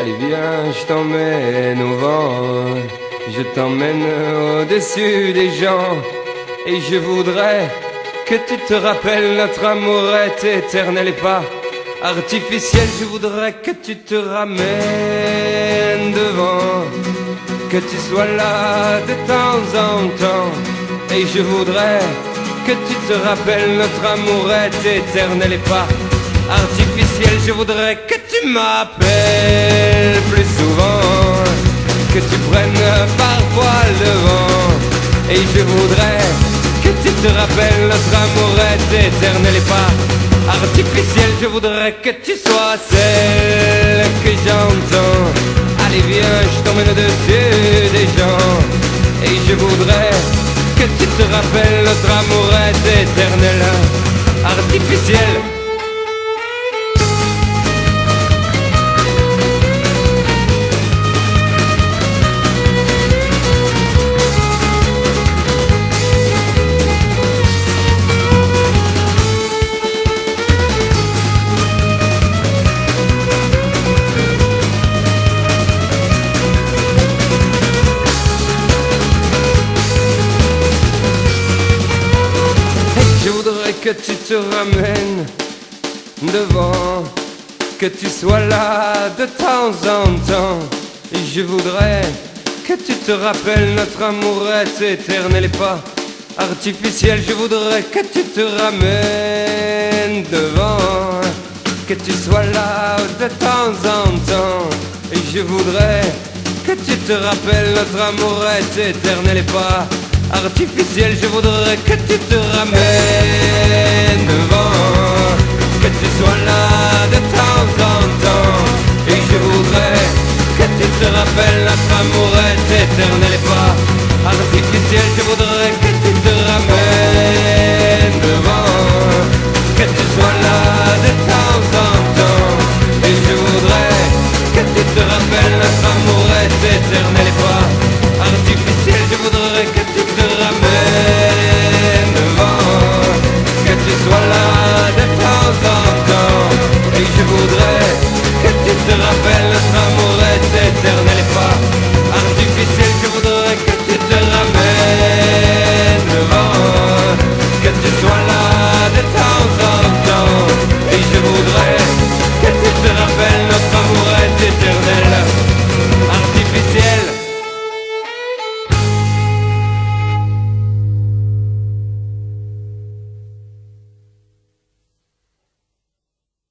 Allez viens, je t'emmène au vent, je t'emmène au-dessus des gens. Et je voudrais que tu te rappelles, notre amour est éternel et pas artificiel. Je voudrais que tu te ramènes devant, que tu sois là de temps en temps. Et je voudrais que tu te rappelles, notre amour est éternel et pas artificiel. Je voudrais que tu m'appelles plus souvent, que tu prennes parfois le vent. Et je voudrais que tu te rappelles, notre amour est éternel et pas artificiel. Je voudrais que tu sois celle que j'entends. Allez viens, je t'emmène au-dessus des gens. Et je voudrais que tu te rappelles, notre amour est éternel, artificiel. Que tu te ramènes devant, que tu sois là de temps en temps. Et je voudrais que tu te rappelles, notre amour est éternel et pas artificiel. Je voudrais que tu te ramènes devant, que tu sois là de temps en temps. Et je voudrais que tu te rappelles, notre amour est éternel et pas artificiel. Je voudrais que tu te ramènes